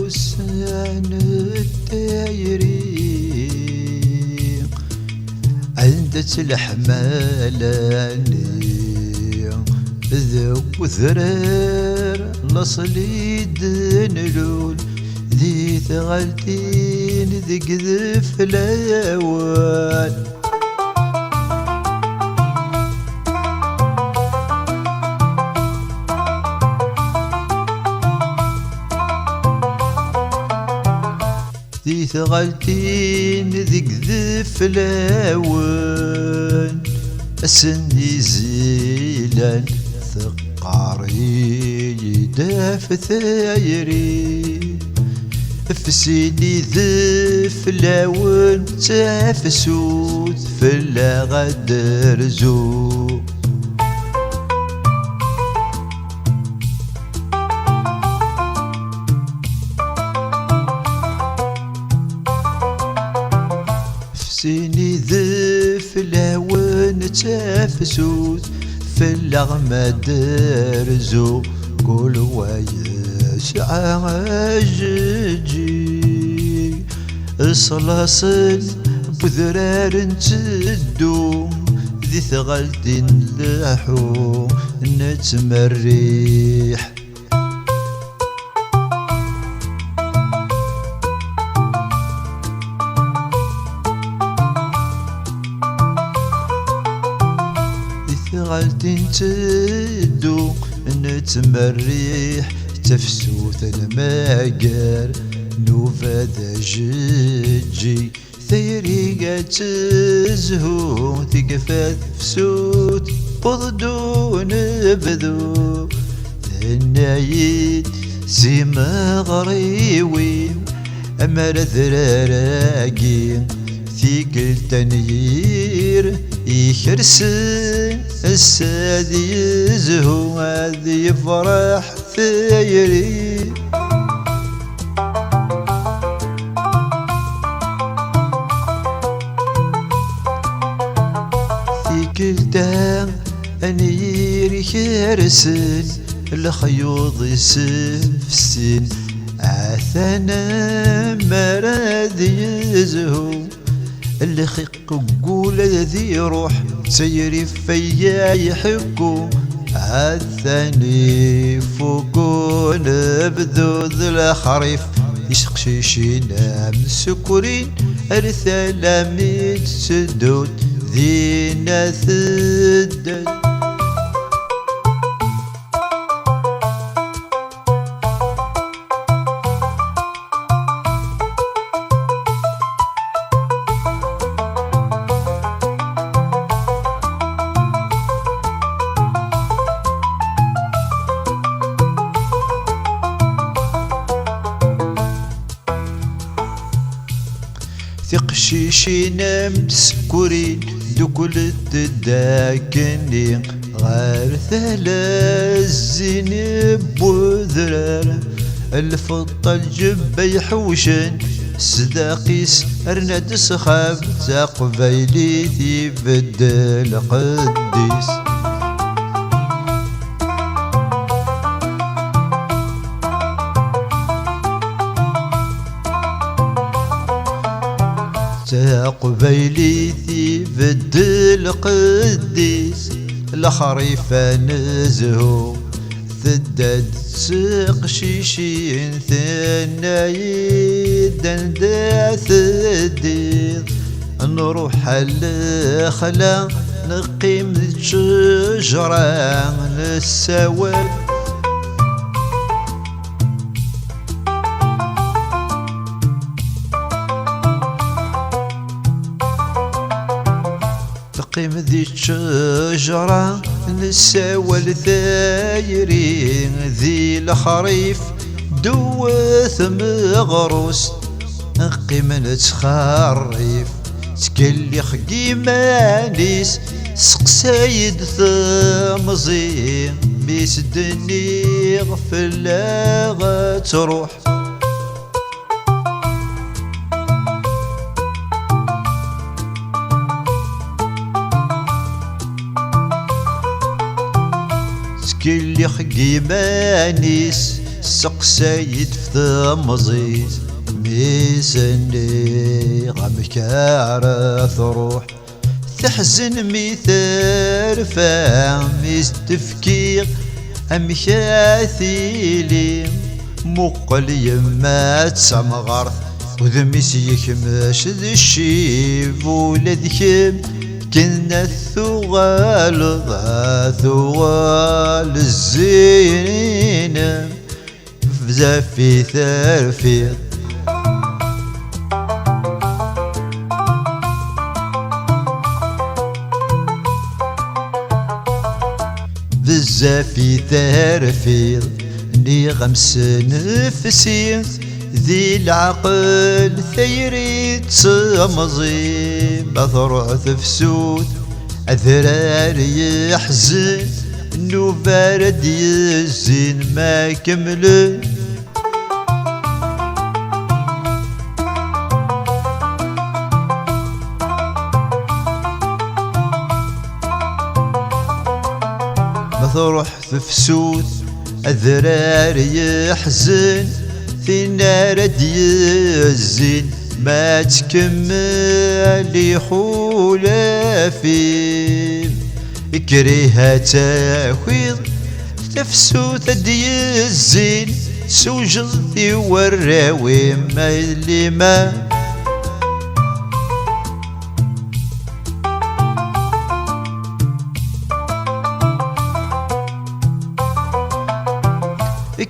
يسان الدايري عندت الحمالاني ذو ذرار لصليد نلول ذي ثغلتين ذي قذف الاوان ذي ثغلتين ذي قذف الاوان السندي زيلان ثقاري داف ثايري فسيني ذف الاوان تافسوت في الغدر زو سيني ذف الهوان تافسوت في اللغمة درزو قول ويش عاججي الصلاصل بذرار تدو ذي ثغلتين لحو نتمريح غلتين تدو نتمريح تفسوت الماقر نوفا ذا جيجي ثيري تزهو ثقفات فسوت بضدو نبذو النايد سيما غريوي أمر ذراراقي ثقل تنير يخرسن السادي يزهو هذي يفرح ثيري ثقلتا أنير يخرسن الخيوط يسفسن عثنا مراد يزهو اللي خيق قول ذي روح سيري فيا يحكو عالثاني فوقو نبذوذ الخريف يشقشيشينا من سكرين الثلاميذ سدود ذينا ثدد ثقشيشينا مسكورين دوكل تداكني غير ثلاث زينب وذرار الفطة الجبة يحوشن سداقيس أرناد سخاب تقبيلي تبدل قديس قبيلي بدل قديس الخريفة نزهو ثدد سق شيشين ثنايد دا ثديد نروح الخلا نقيم شجرة نسوال نقيم ذي الشجرة نساول ثايرين ذي الخريف دوث مغروس نقيم نتخريف تكلخ قيمانيس سقسايد ثمزي بيسدني غفلا تروح تكلخ قيمانيس سقسايد ثمزيز ميسني غمكار ثروح تحزن مثال فاميس تفكير أمكاثيلي مقل يما تسمغر وذميس يكماش ذي الشيب ولذكم كنا ثوال الزين في ثرفيض بزاف ثرفيض ني غمس نفسي ذي العقل ثيري تمزي بثرع تفسود أذرار يحزن انو بارد يزين ما كمل بثرع تفسود أذرار يحزن ثنار ديزين ما تكمل يحول فيه كريها تاخيض تفسو تديزين سوجد يوراوي ما اللي ما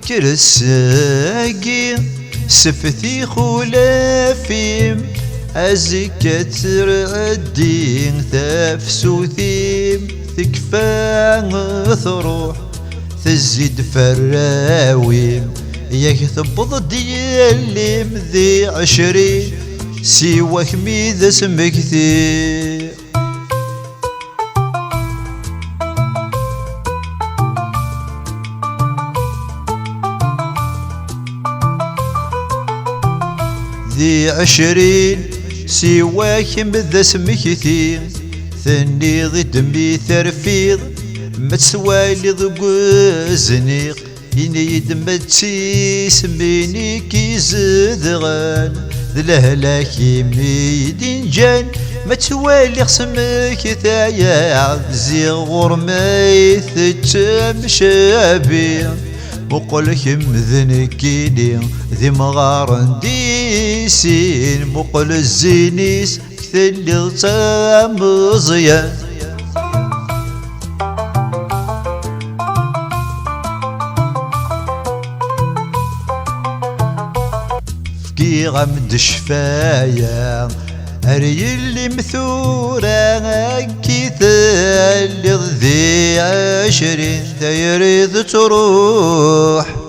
كرساقي سفتي خلافيم أزكى تردين تفسو ثيم تكفى ثروح تزيد فراويم ياك تبض ديالي مذي 20 سواك ميذا سمكتي ذي 20 سواك مذا سمكتي ثني ضد مي ثرفيض ما تسوالي ضقوزنيق إني دمتي سميني كي زدغان ذلهلاكي ميدين جان ما توالي خصمك تايا زي غرمي ثتم شابي مقلك مذنكيني ذي مغار ديسين مقل الزينيس كثلي تامزيان فكي غمد الشفايا هري اللي مثورة كي ثلي ذي 20 تيريد تروح